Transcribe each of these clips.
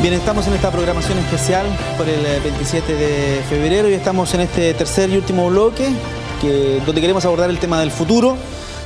Bien, estamos en esta programación especial por el 27 de febrero y estamos en este tercer y último bloque donde queremos abordar el tema del futuro,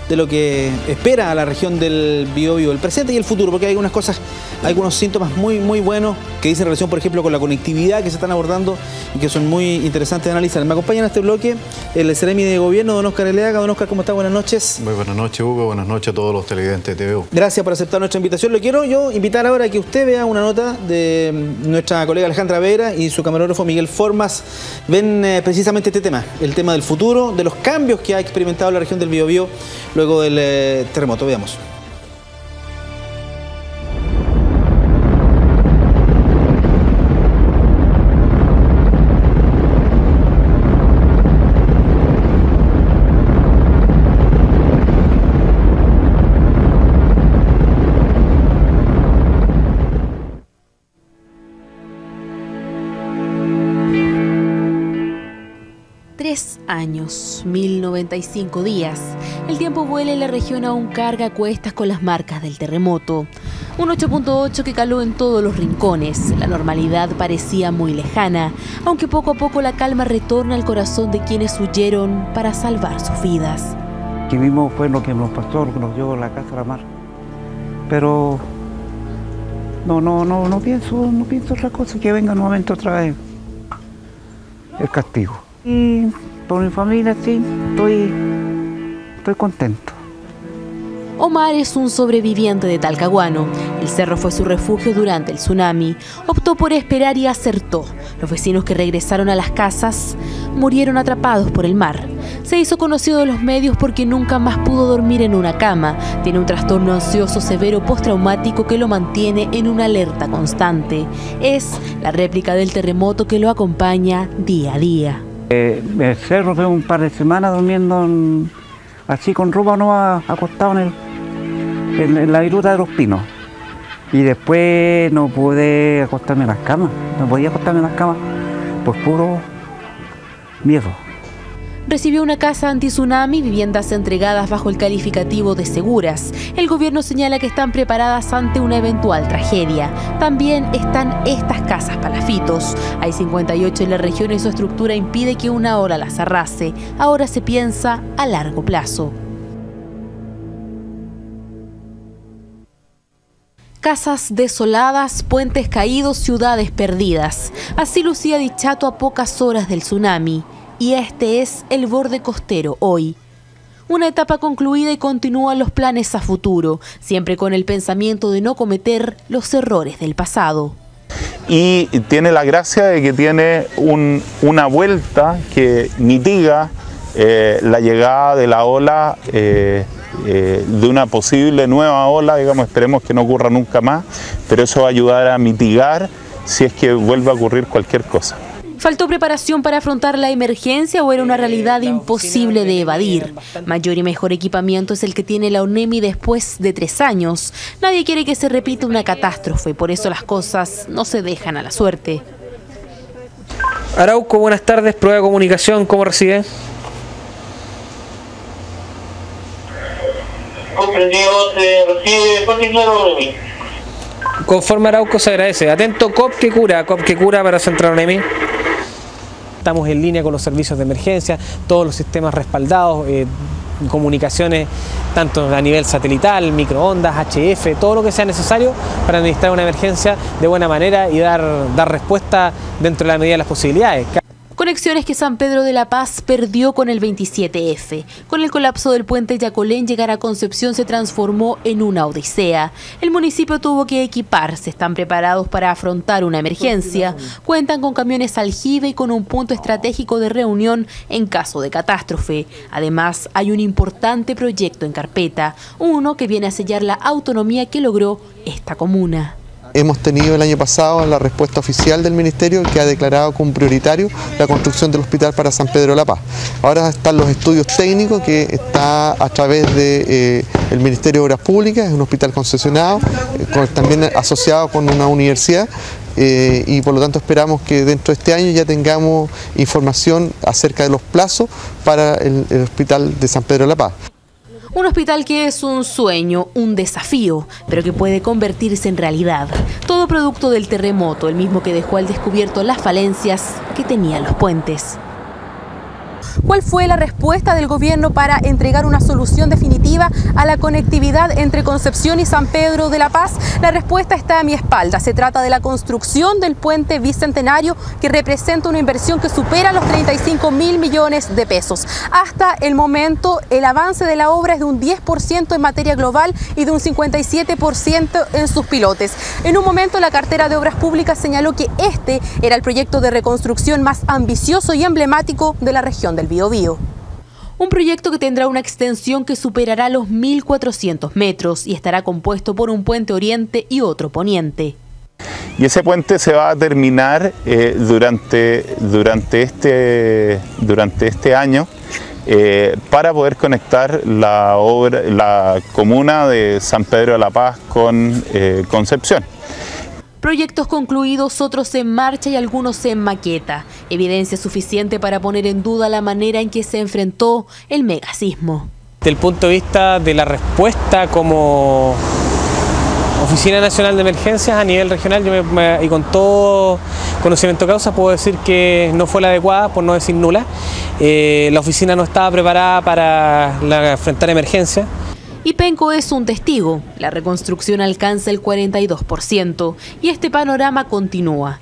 de lo que espera a la región del Biobío, el presente y el futuro, porque hay algunas cosas, algunos síntomas muy buenos que dicen relación, por ejemplo, con la conectividad que se están abordando y que son muy interesantes de analizar. Me acompaña en este bloque el Seremi de Gobierno, don Óscar Eleaga. Don Óscar, ¿cómo está? Buenas noches. Muy buenas noches, Hugo. Buenas noches a todos los televidentes de TVU. Gracias por aceptar nuestra invitación. Le quiero yo invitar ahora a que usted vea una nota de nuestra colega Alejandra Vera y su camarógrafo Miguel Formas. Ven precisamente este tema, el tema del futuro, de los cambios que ha experimentado la región del Biobío luego del terremoto. Veamos. Años, 1095 días. El tiempo vuela y la región aún carga a cuestas con las marcas del terremoto. Un 8.8 que caló en todos los rincones. La normalidad parecía muy lejana, aunque poco a poco la calma retorna al corazón de quienes huyeron para salvar sus vidas. Lo que vimos fue lo que nos pasó, lo que nos dio la casa a la mar. Pero no pienso otra cosa, que venga nuevamente otra vez el castigo. Y por mi familia sí, estoy contento. Omar es un sobreviviente de Talcahuano. El cerro fue su refugio durante el tsunami. Optó por esperar y acertó. Los vecinos que regresaron a las casas murieron atrapados por el mar. Se hizo conocido de los medios porque nunca más pudo dormir en una cama. Tiene un trastorno ansioso severo postraumático que lo mantiene en una alerta constante. Es la réplica del terremoto que lo acompaña día a día. El cerro fue un par de semanas durmiendo así con ropa nueva, acostado en la viruta de los pinos. Y después no pude acostarme en las camas, no podía acostarme en las camas por puro miedo. Recibió una casa anti-tsunami, viviendas entregadas bajo el calificativo de seguras. El gobierno señala que están preparadas ante una eventual tragedia. También están estas casas palafitos. Hay 58 en la región y su estructura impide que una ola las arrase. Ahora se piensa a largo plazo. Casas desoladas, puentes caídos, ciudades perdidas. Así lucía Dichato a pocas horas del tsunami. Y este es el borde costero hoy. Una etapa concluida y continúan los planes a futuro, siempre con el pensamiento de no cometer los errores del pasado. Y tiene la gracia de que tiene una vuelta que mitiga la llegada de la ola, de una posible nueva ola, digamos, esperemos que no ocurra nunca más, pero eso va a ayudar a mitigar si es que vuelve a ocurrir cualquier cosa. ¿Faltó preparación para afrontar la emergencia o era una realidad imposible de evadir? Mayor y mejor equipamiento es el que tiene la ONEMI después de 3 años. Nadie quiere que se repita una catástrofe, por eso las cosas no se dejan a la suerte. Arauco, buenas tardes, prueba de comunicación, ¿cómo recibe? Comprendido, se recibe consignado ONEMI. Conforme Arauco se agradece. Atento, COP que cura para Central ONEMI. Estamos en línea con los servicios de emergencia, todos los sistemas respaldados, comunicaciones tanto a nivel satelital, microondas, HF, todo lo que sea necesario para administrar una emergencia de buena manera y dar respuesta dentro de la medida de las posibilidades. Conexiones que San Pedro de la Paz perdió con el 27F. Con el colapso del puente Yacolén, llegar a Concepción se transformó en una odisea. El municipio tuvo que equiparse, están preparados para afrontar una emergencia. Cuentan con camiones aljibe y con un punto estratégico de reunión en caso de catástrofe. Además, hay un importante proyecto en carpeta, uno que viene a sellar la autonomía que logró esta comuna. Hemos tenido el año pasado la respuesta oficial del Ministerio que ha declarado como prioritario la construcción del hospital para San Pedro de la Paz. Ahora están los estudios técnicos que está a través del Ministerio de Obras Públicas, es un hospital concesionado, también asociado con una universidad. Y por lo tanto esperamos que dentro de este año ya tengamos información acerca de los plazos para el hospital de San Pedro de la Paz. Un hospital que es un sueño, un desafío, pero que puede convertirse en realidad. Todo producto del terremoto, el mismo que dejó al descubierto las falencias que tenían los puentes. ¿Cuál fue la respuesta del gobierno para entregar una solución definitiva a la conectividad entre Concepción y San Pedro de la Paz? La respuesta está a mi espalda. Se trata de la construcción del puente bicentenario, que representa una inversión que supera los 35.000 millones de pesos. Hasta el momento, el avance de la obra es de un 10% en materia global y de un 57% en sus pilotes. En un momento, la cartera de Obras Públicas señaló que este era el proyecto de reconstrucción más ambicioso y emblemático de la región del Biobío. Un proyecto que tendrá una extensión que superará los 1.400 metros y estará compuesto por un puente oriente y otro poniente. Y ese puente se va a terminar durante este año para poder conectar la comuna de San Pedro de la Paz con Concepción. Proyectos concluidos, otros en marcha y algunos en maqueta. Evidencia suficiente para poner en duda la manera en que se enfrentó el megasismo. Desde el punto de vista de la respuesta como Oficina Nacional de Emergencias a nivel regional, y con todo conocimiento de causa puedo decir que no fue la adecuada, por no decir nula. La oficina no estaba preparada para enfrentar emergencias. Y Penco es un testigo. La reconstrucción alcanza el 42% y este panorama continúa.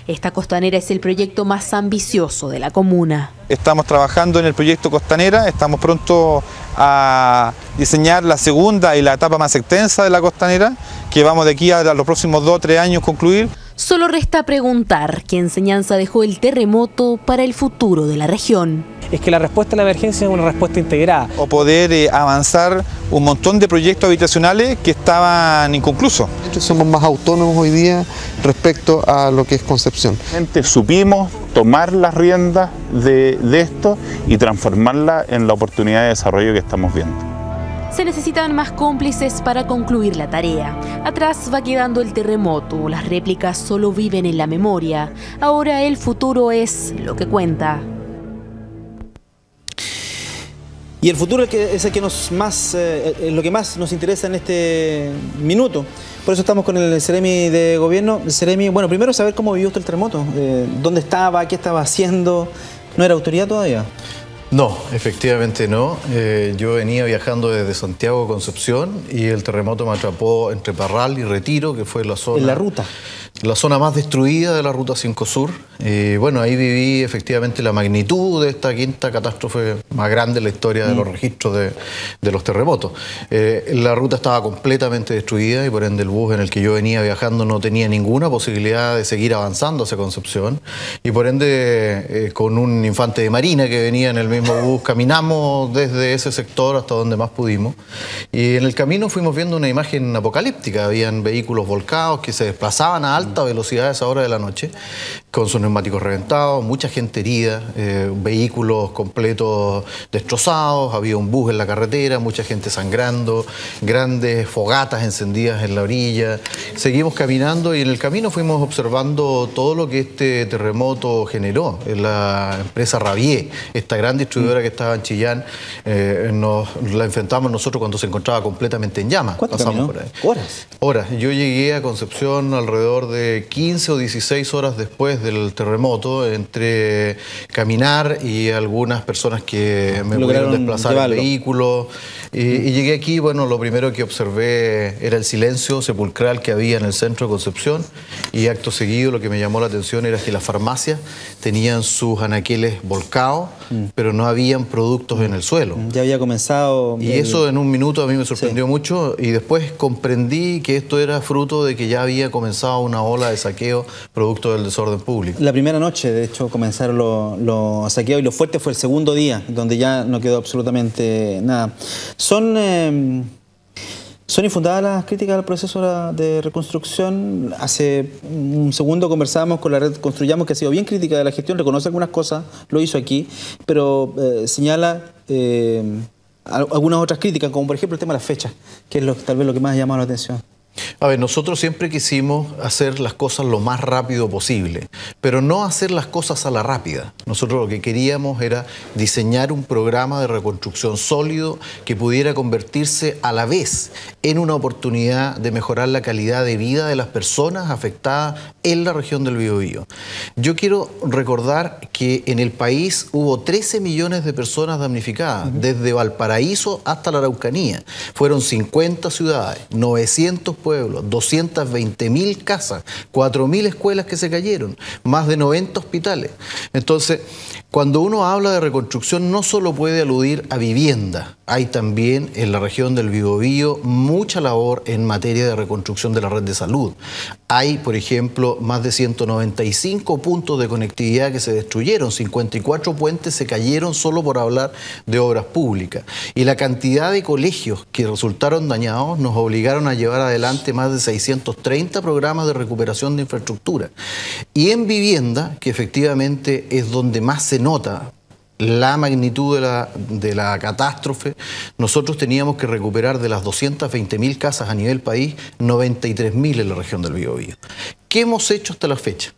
Esta costanera es el proyecto más ambicioso de la comuna. Estamos trabajando en el proyecto Costanera, estamos pronto a diseñar la segunda y la etapa más extensa de la costanera, que vamos de aquí a los próximos 2 o 3 años concluir. Solo resta preguntar qué enseñanza dejó el terremoto para el futuro de la región. Es que la respuesta a la emergencia es una respuesta integrada. O poder avanzar un montón de proyectos habitacionales que estaban inconclusos. Somos más autónomos hoy día respecto a lo que es Concepción. Supimos tomar las riendas de esto y transformarla en la oportunidad de desarrollo que estamos viendo. Se necesitan más cómplices para concluir la tarea. Atrás va quedando el terremoto, las réplicas solo viven en la memoria. Ahora el futuro es lo que cuenta. Y el futuro es el que lo que más nos interesa en este minuto. Por eso estamos con el Seremi de Gobierno. Seremi, bueno, primero saber cómo vivió usted el terremoto. ¿Dónde estaba? ¿Qué estaba haciendo? ¿No era autoridad todavía? No, efectivamente no. Yo venía viajando desde Santiago a Concepción y el terremoto me atrapó entre Parral y Retiro, que fue la zona... En la ruta. La zona más destruida de la Ruta 5 Sur. Bueno, ahí viví efectivamente la magnitud de esta quinta catástrofe más grande en la historia de los registros de los terremotos. La ruta estaba completamente destruida y por ende el bus en el que yo venía viajando no tenía ninguna posibilidad de seguir avanzando hacia Concepción. Y por ende, con un infante de marina que venía en el mismo bus, caminamos desde ese sector hasta donde más pudimos. Y en el camino fuimos viendo una imagen apocalíptica. Habían vehículos volcados que se desplazaban a alta velocidad a esa hora de la noche, con sus neumáticos reventados, mucha gente herida, vehículos completos destrozados, había un bus en la carretera, mucha gente sangrando, grandes fogatas encendidas en la orilla. Seguimos caminando y en el camino fuimos observando todo lo que este terremoto generó. La empresa Rabier, esta gran distribuidora que estaba en Chillán, la enfrentamos nosotros cuando se encontraba completamente en llamas. ¿Cuánto caminó? Por ahí. ¿Horas? Horas. Yo llegué a Concepción alrededor de 15 o 16 horas después del terremoto, entre caminar y algunas personas que me pudieron desplazar en vehículo. Y llegué aquí, bueno, lo primero que observé era el silencio sepulcral que había en el centro de Concepción, y acto seguido lo que me llamó la atención era que las farmacias tenían sus anaqueles volcados, pero no habían productos en el suelo. Ya había comenzado... Y eso en un minuto a mí me sorprendió mucho, y después comprendí que esto era fruto de que ya había comenzado una ola de saqueo producto del desorden público. La primera noche, de hecho, comenzaron los saqueos, y lo fuerte fue el segundo día, donde ya no quedó absolutamente nada. ¿Son infundadas las críticas al proceso de reconstrucción? Hace un segundo conversábamos con la red Construyamos, que ha sido bien crítica de la gestión, reconoce algunas cosas, lo hizo aquí, pero señala algunas otras críticas, como por ejemplo el tema de las fechas, que es tal vez lo que más ha llamado la atención. A ver, nosotros siempre quisimos hacer las cosas lo más rápido posible, pero no hacer las cosas a la rápida. Nosotros lo que queríamos era diseñar un programa de reconstrucción sólido que pudiera convertirse a la vez en una oportunidad de mejorar la calidad de vida de las personas afectadas en la región del Biobío. Yo quiero recordar que en el país hubo 13 millones de personas damnificadas, desde Valparaíso hasta la Araucanía. Fueron 50 ciudades, 900 pueblos, 220.000 casas, 4.000 escuelas que se cayeron, más de 90 hospitales. Entonces, cuando uno habla de reconstrucción, no solo puede aludir a vivienda, hay también en la región del Biobío mucha labor en materia de reconstrucción de la red de salud. Hay, por ejemplo, más de 195 puntos de conectividad que se destruyeron, 54 puentes se cayeron solo por hablar de obras públicas. Y la cantidad de colegios que resultaron dañados nos obligaron a llevar adelante más de 630 programas de recuperación de infraestructura. Y en vivienda, que efectivamente es donde más se nota la magnitud de la catástrofe, nosotros teníamos que recuperar de las 220.000 casas a nivel país, 93.000 en la región del Biobío. ¿Qué hemos hecho hasta la fecha?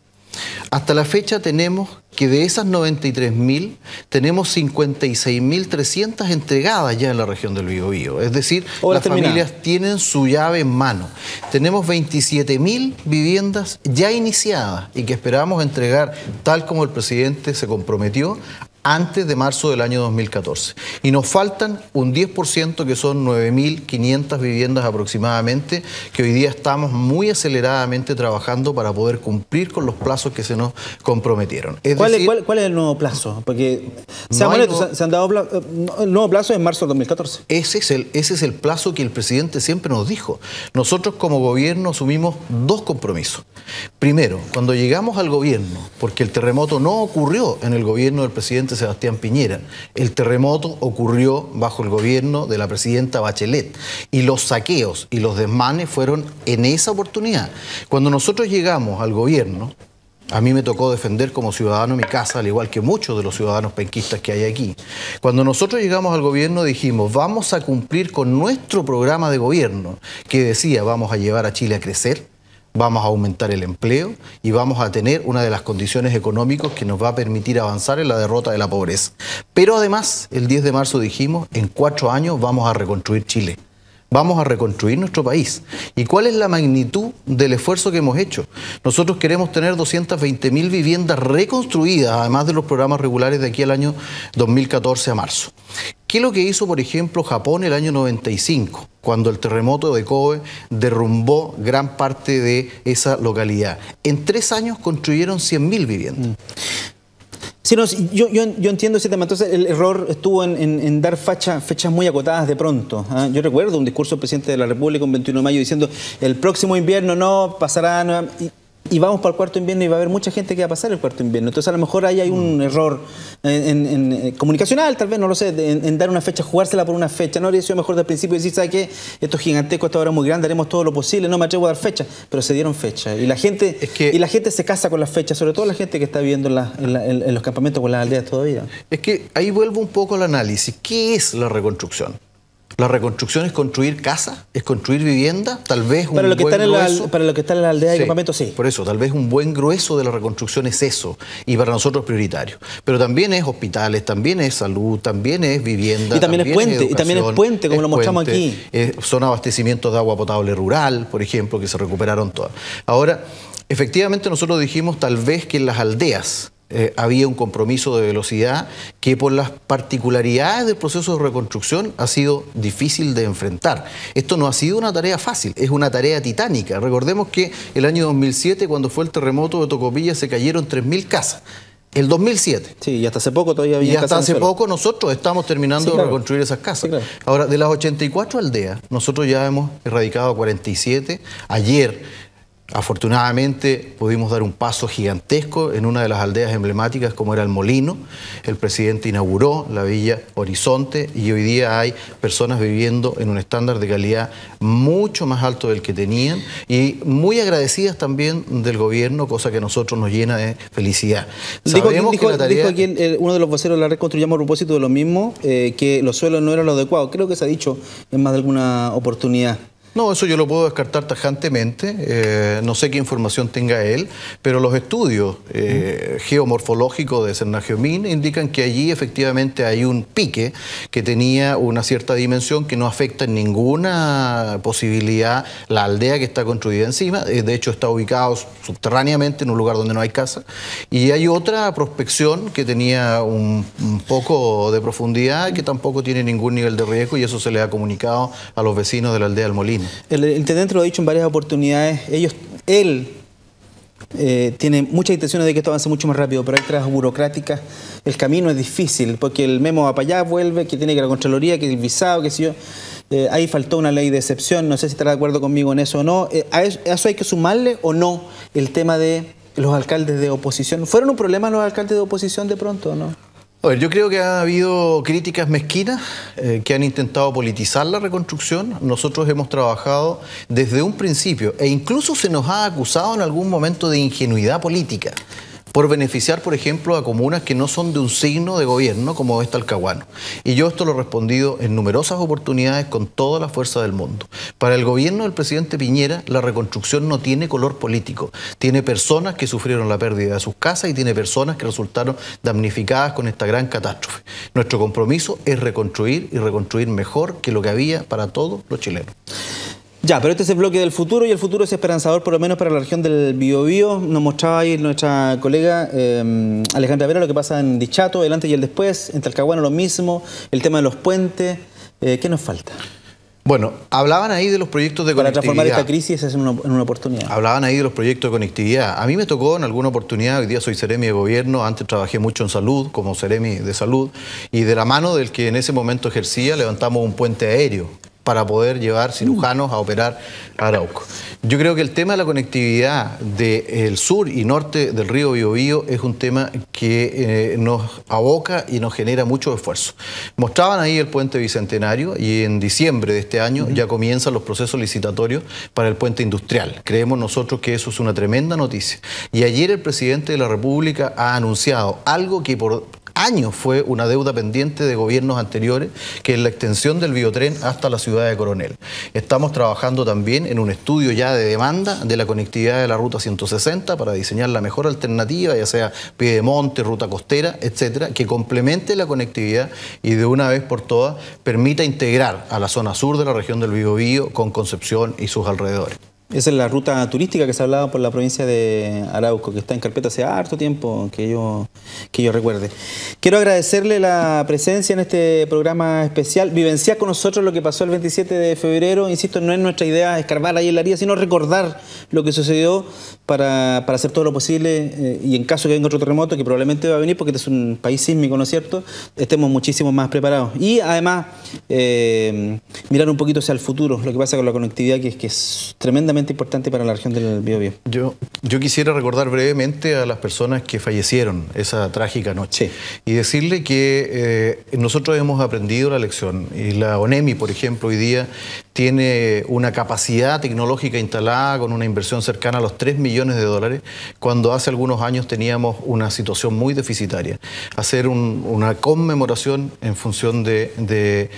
Hasta la fecha tenemos que de esas 93.000, tenemos 56.300 entregadas ya en la región del Biobío. Es decir, las familias tienen su llave en mano. Tenemos 27.000 viviendas ya iniciadas y que esperamos entregar, tal como el presidente se comprometió, antes de marzo del año 2014. Y nos faltan un 10%, que son 9.500 viviendas aproximadamente, que hoy día estamos muy aceleradamente trabajando para poder cumplir con los plazos que se nos comprometieron. ¿Cuál es el nuevo plazo? Porque se han dado el nuevo plazo es marzo del 2014. Ese es el plazo que el presidente siempre nos dijo. Nosotros como gobierno asumimos dos compromisos. Primero, cuando llegamos al gobierno, porque el terremoto no ocurrió en el gobierno del presidente Sebastián Piñera, el terremoto ocurrió bajo el gobierno de la presidenta Bachelet y los saqueos y los desmanes fueron en esa oportunidad. Cuando nosotros llegamos al gobierno, a mí me tocó defender como ciudadano mi casa, al igual que muchos de los ciudadanos penquistas que hay aquí. Cuando nosotros llegamos al gobierno dijimos, vamos a cumplir con nuestro programa de gobierno, que decía, vamos a llevar a Chile a crecer, vamos a aumentar el empleo y vamos a tener una de las condiciones económicas que nos va a permitir avanzar en la derrota de la pobreza. Pero además, el 10 de marzo dijimos, en 4 años vamos a reconstruir Chile. Vamos a reconstruir nuestro país. ¿Y cuál es la magnitud del esfuerzo que hemos hecho? Nosotros queremos tener 220.000 viviendas reconstruidas, además de los programas regulares de aquí al año 2014 a marzo. ¿Qué es lo que hizo, por ejemplo, Japón el año 95, cuando el terremoto de Kobe derrumbó gran parte de esa localidad? En 3 años construyeron 100.000 viviendas. Sí, no, yo entiendo ese tema. Entonces el error estuvo en dar fechas muy acotadas de pronto. Yo recuerdo un discurso del presidente de la República un 21 de mayo diciendo el próximo invierno no pasará... Y vamos para el cuarto invierno y va a haber mucha gente que va a pasar el cuarto invierno. Entonces a lo mejor ahí hay un error comunicacional, tal vez, no lo sé, en dar una fecha, jugársela por una fecha. No habría sido mejor del principio decir, ¿sabe qué? Esto es gigantesco, esta obra es muy grande, haremos todo lo posible, no me atrevo a dar fecha. Pero se dieron fecha. Y la gente se casa con las fechas, sobre todo la gente que está viviendo en los campamentos o en las aldeas todavía. Es que ahí vuelvo un poco al análisis. ¿Qué es la reconstrucción? ¿La reconstrucción es construir casas? ¿Es construir vivienda? Tal vez un buen grueso... Para lo que está en la aldea de campamento, sí. Por eso, tal vez un buen grueso de la reconstrucción es eso. Y para nosotros es prioritario. Pero también es hospitales, también es salud, también es vivienda. Y también es puente, y también es puente, como lo mostramos aquí. Son abastecimientos de agua potable rural, por ejemplo, que se recuperaron todas. Ahora, efectivamente nosotros dijimos tal vez que en las aldeas había un compromiso de velocidad que por las particularidades del proceso de reconstrucción ha sido difícil de enfrentar. Esto no ha sido una tarea fácil, es una tarea titánica. Recordemos que el año 2007, cuando fue el terremoto de Tocopilla, se cayeron 3.000 casas. El 2007. Sí, y hasta hace poco todavía había casas. Y hasta hace poco nosotros estamos terminando de reconstruir esas casas. Sí, claro. Ahora, de las 84 aldeas, nosotros ya hemos erradicado 47. Ayer, afortunadamente, pudimos dar un paso gigantesco en una de las aldeas emblemáticas como era El Molino. El presidente inauguró la Villa Horizonte y hoy día hay personas viviendo en un estándar de calidad mucho más alto del que tenían y muy agradecidas también del gobierno, cosa que a nosotros nos llena de felicidad. Dijo aquí uno de los voceros de la red Construyamos a propósito de lo mismo, que los suelos no eran los adecuados. Creo que se ha dicho en más de alguna oportunidad. No, eso yo lo puedo descartar tajantemente. No sé qué información tenga él, pero los estudios geomorfológicos de Cernagiomín indican que allí efectivamente hay un pique que tenía una cierta dimensión que no afecta en ninguna posibilidad la aldea que está construida encima. De hecho, está ubicado subterráneamente en un lugar donde no hay casa. Y hay otra prospección que tenía un poco de profundidad que tampoco tiene ningún nivel de riesgo, y eso se le ha comunicado a los vecinos de la aldea del Molino. El intendente lo ha dicho en varias oportunidades. Él tiene muchas intenciones de que esto avance mucho más rápido, pero hay trabas burocráticas. El camino es difícil, porque el memo va para allá, vuelve, que tiene que la Contraloría, que el visado, qué sé yo. Ahí faltó una ley de excepción, no sé si estará de acuerdo conmigo en eso o no. ¿A eso hay que sumarle o no el tema de los alcaldes de oposición? ¿Fueron un problema los alcaldes de oposición de pronto o no? A ver, yo creo que ha habido críticas mezquinas que han intentado politizar la reconstrucción. Nosotros hemos trabajado desde un principio e incluso se nos ha acusado en algún momento de ingenuidad política por beneficiar, por ejemplo, a comunas que no son de un signo de gobierno como es Talcahuano. Y yo esto lo he respondido en numerosas oportunidades con toda la fuerza del mundo. Para el gobierno del presidente Piñera, la reconstrucción no tiene color político. Tiene personas que sufrieron la pérdida de sus casas y tiene personas que resultaron damnificadas con esta gran catástrofe. Nuestro compromiso es reconstruir y reconstruir mejor que lo que había para todos los chilenos. Ya, pero este es el bloque del futuro y el futuro es esperanzador, por lo menos para la región del Biobío. Nos mostraba ahí nuestra colega Alejandra Vera lo que pasa en Dichato, el antes y el después, en Talcahuano lo mismo, el tema de los puentes. ¿Qué nos falta? Bueno, hablaban ahí de los proyectos de conectividad. Para transformar esta crisis es en una oportunidad. Hablaban ahí de los proyectos de conectividad. A mí me tocó en alguna oportunidad, hoy día soy seremi de gobierno, antes trabajé mucho en salud, como seremi de salud, y de la mano del que en ese momento ejercía, levantamos un puente aéreo para poder llevar cirujanos a operar a Arauco. Yo creo que el tema de la conectividad del sur y norte del río Biobío es un tema que nos aboca y nos genera mucho esfuerzo. Mostraban ahí el puente bicentenario y en diciembre de este año ya comienzan los procesos licitatorios para el puente industrial. Creemos nosotros que eso es una tremenda noticia. Y ayer el presidente de la República ha anunciado algo que por años fue una deuda pendiente de gobiernos anteriores, que es la extensión del biotren hasta la ciudad de Coronel. Estamos trabajando también en un estudio ya de demanda de la conectividad de la ruta 160 para diseñar la mejor alternativa, ya sea Piedemonte, ruta costera, etcétera, que complemente la conectividad y de una vez por todas permita integrar a la zona sur de la región del Biobío con Concepción y sus alrededores. Esa es la ruta turística que se hablaba por la provincia de Arauco, que está en carpeta hace harto tiempo, que yo recuerde. Quiero agradecerle la presencia en este programa especial, vivenciar con nosotros lo que pasó el 27 de febrero. Insisto, no es nuestra idea escarbar ahí en la herida, sino recordar lo que sucedió para hacer todo lo posible y en caso que venga otro terremoto, que probablemente va a venir porque este es un país sísmico, ¿no es cierto?, estemos muchísimo más preparados. Y además, mirar un poquito hacia el futuro, lo que pasa con la conectividad, que es tremendamente importante para la región del Biobío. Yo quisiera recordar brevemente a las personas que fallecieron esa trágica noche y decirle que nosotros hemos aprendido la lección y la ONEMI, por ejemplo, hoy día tiene una capacidad tecnológica instalada con una inversión cercana a los 3 millones de dólares, cuando hace algunos años teníamos una situación muy deficitaria. Hacer una conmemoración en función de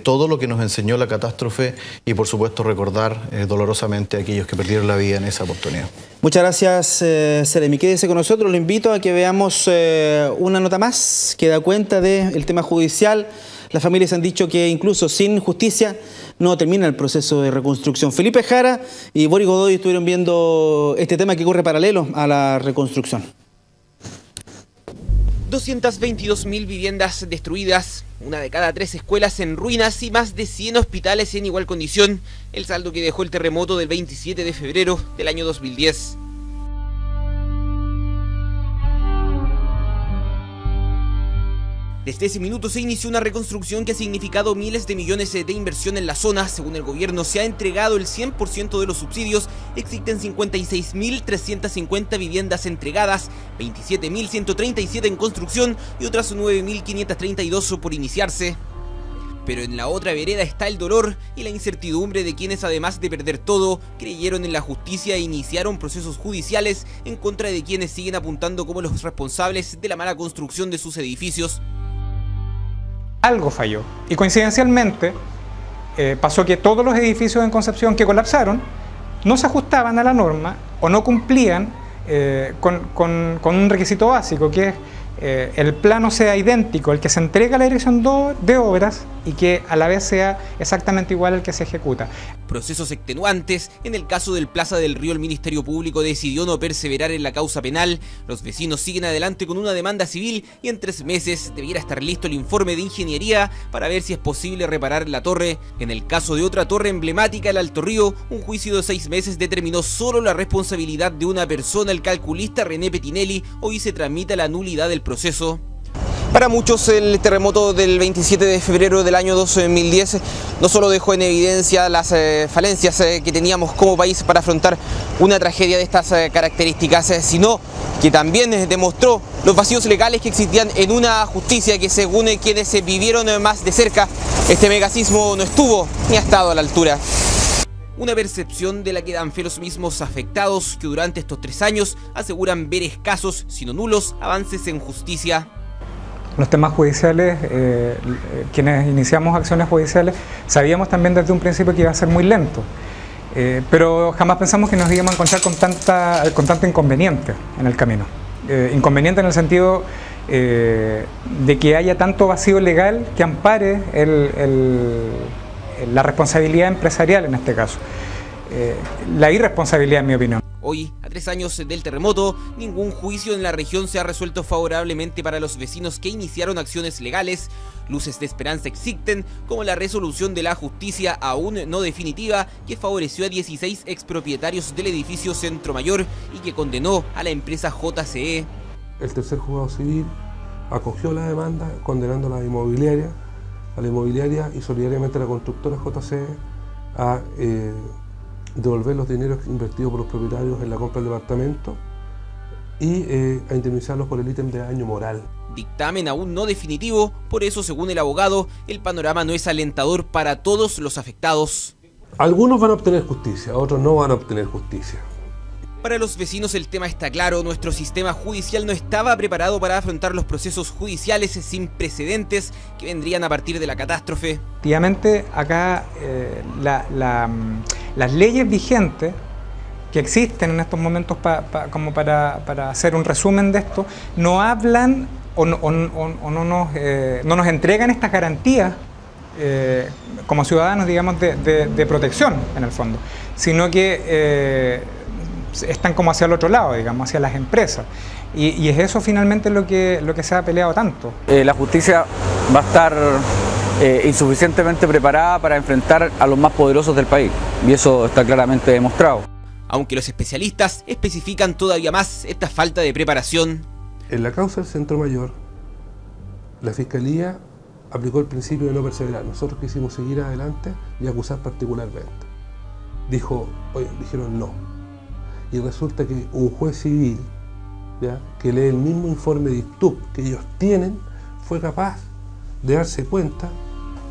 todo lo que nos enseñó la catástrofe y, por supuesto, recordar dolorosamente a aquellos que perdieron la vida en esa oportunidad. Muchas gracias, Seremi. Quédese con nosotros. Lo invito a que veamos una nota más que da cuenta del tema judicial. Las familias han dicho que incluso sin justicia no termina el proceso de reconstrucción. Felipe Jara y Boris Godoy estuvieron viendo este tema que corre paralelo a la reconstrucción. 222.000 viviendas destruidas, una de cada 3 escuelas en ruinas y más de 100 hospitales en igual condición. El saldo que dejó el terremoto del 27 de febrero del año 2010. Desde ese minuto se inició una reconstrucción que ha significado miles de millones de inversión en la zona. Según el gobierno, se ha entregado el 100% de los subsidios. Existen 56.350 viviendas entregadas, 27.137 en construcción y otras 9.532 por iniciarse. Pero en la otra vereda está el dolor y la incertidumbre de quienes, además de perder todo, creyeron en la justicia e iniciaron procesos judiciales en contra de quienes siguen apuntando como los responsables de la mala construcción de sus edificios. Algo falló y coincidencialmente pasó que todos los edificios en Concepción que colapsaron no se ajustaban a la norma o no cumplían con un requisito básico, que es el plano sea idéntico al que se entrega a la dirección de obras y que a la vez sea exactamente igual al que se ejecuta. Procesos extenuantes. En el caso del Plaza del Río, el Ministerio Público decidió no perseverar en la causa penal. Los vecinos siguen adelante con una demanda civil y en 3 meses debiera estar listo el informe de ingeniería para ver si es posible reparar la torre. En el caso de otra torre emblemática, el Alto Río, un juicio de 6 meses determinó solo la responsabilidad de una persona, el calculista René Petinelli. Hoy se tramita la nulidad del proceso. Para muchos, el terremoto del 27 de febrero del año 2010 no solo dejó en evidencia las falencias que teníamos como país para afrontar una tragedia de estas características, sino que también demostró los vacíos legales que existían en una justicia que, según quienes vivieron más de cerca, este megasismo no estuvo ni ha estado a la altura. Una percepción de la que dan fe los mismos afectados, que durante estos 3 años aseguran ver escasos, sino nulos, avances en justicia. Los temas judiciales, quienes iniciamos acciones judiciales, sabíamos también desde un principio que iba a ser muy lento, pero jamás pensamos que nos íbamos a encontrar con tanto inconveniente en el camino. Inconveniente en el sentido de que haya tanto vacío legal que ampare la responsabilidad empresarial en este caso, la irresponsabilidad, en mi opinión. Hoy, a 3 años del terremoto, ningún juicio en la región se ha resuelto favorablemente para los vecinos que iniciaron acciones legales. Luces de esperanza existen, como la resolución de la justicia aún no definitiva que favoreció a 16 expropietarios del edificio Centro Mayor y que condenó a la empresa JCE. El tercer juzgado civil acogió la demanda condenando a la inmobiliaria y solidariamente a la constructora JCE a devolver los dineros invertidos por los propietarios en la compra del departamento y a indemnizarlos por el ítem de daño moral. Dictamen aún no definitivo, por eso, según el abogado, el panorama no es alentador para todos los afectados. Algunos van a obtener justicia, otros no van a obtener justicia. Para los vecinos el tema está claro, nuestro sistema judicial no estaba preparado para afrontar los procesos judiciales sin precedentes que vendrían a partir de la catástrofe. Efectivamente, acá las leyes vigentes que existen en estos momentos como para hacer un resumen de esto, no hablan o no nos entregan estas garantías como ciudadanos, digamos, de protección en el fondo, sino que están como hacia el otro lado, digamos, hacia las empresas. Y es eso finalmente lo que se ha peleado tanto. La justicia va a estar insuficientemente preparada para enfrentar a los más poderosos del país, y eso está claramente demostrado. Aunque los especialistas especifican todavía más esta falta de preparación. En la causa del Centro Mayor, la Fiscalía aplicó el principio de no perseverar. Nosotros quisimos seguir adelante y acusar particularmente. Dijeron no. Y resulta que un juez civil, ¿ya?, que lee el mismo informe de IPTUB que ellos tienen, fue capaz de darse cuenta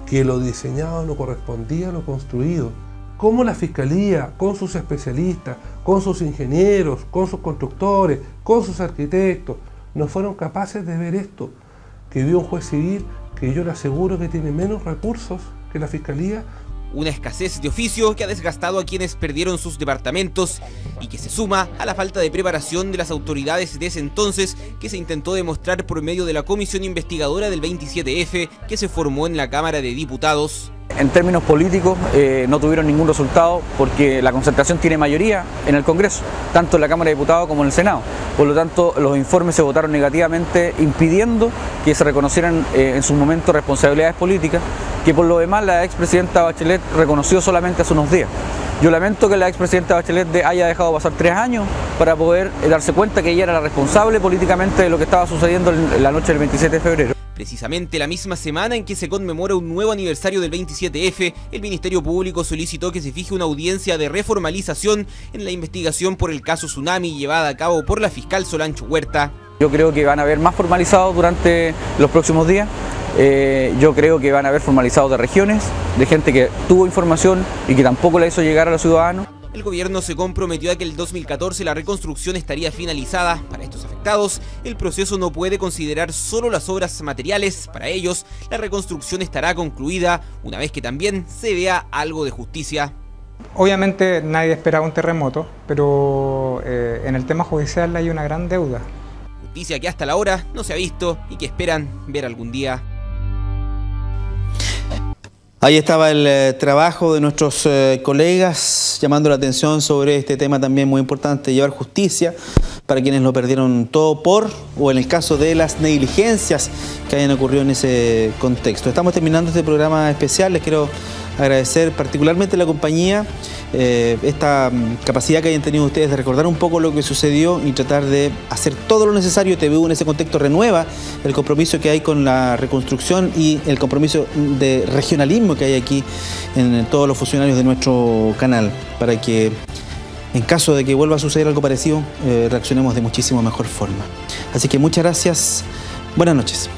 que lo diseñado no correspondía a lo construido. ¿Cómo la Fiscalía, con sus especialistas, con sus ingenieros, con sus constructores, con sus arquitectos, no fueron capaces de ver esto? Que vio un juez civil que yo le aseguro que tiene menos recursos que la Fiscalía. Una escasez de oficio que ha desgastado a quienes perdieron sus departamentos y que se suma a la falta de preparación de las autoridades de ese entonces, que se intentó demostrar por medio de la comisión investigadora del 27F que se formó en la Cámara de Diputados. En términos políticos no tuvieron ningún resultado porque la concertación tiene mayoría en el Congreso, tanto en la Cámara de Diputados como en el Senado. Por lo tanto, los informes se votaron negativamente, impidiendo que se reconocieran en su momento responsabilidades políticas, que por lo demás la expresidenta Bachelet reconoció solamente hace unos días. Yo lamento que la expresidenta Bachelet haya dejado pasar 3 años para poder darse cuenta que ella era la responsable políticamente de lo que estaba sucediendo en la noche del 27 de febrero. Precisamente la misma semana en que se conmemora un nuevo aniversario del 27F, el Ministerio Público solicitó que se fije una audiencia de reformalización en la investigación por el caso Tsunami llevada a cabo por la fiscal Solancho Huerta. Yo creo que van a haber más formalizados durante los próximos días. Yo creo que van a haber formalizados de regiones, de gente que tuvo información y que tampoco la hizo llegar a los ciudadanos. El gobierno se comprometió a que el 2014 la reconstrucción estaría finalizada. Para estos afectados afectados, el proceso no puede considerar solo las obras materiales. Para ellos, la reconstrucción estará concluida una vez que también se vea algo de justicia. Obviamente nadie esperaba un terremoto, pero en el tema judicial hay una gran deuda. Justicia que hasta la hora no se ha visto y que esperan ver algún día. Ahí estaba el trabajo de nuestros colegas llamando la atención sobre este tema también muy importante, llevar justicia para quienes lo perdieron todo o en el caso de las negligencias que hayan ocurrido en ese contexto. Estamos terminando este programa especial, les quiero agradecer particularmente la compañía, esta capacidad que hayan tenido ustedes de recordar un poco lo que sucedió y tratar de hacer todo lo necesario. TVU en ese contexto renueva el compromiso que hay con la reconstrucción y el compromiso de regionalismo que hay aquí en todos los funcionarios de nuestro canal, para que en caso de que vuelva a suceder algo parecido, reaccionemos de muchísimo mejor forma. Así que muchas gracias, buenas noches.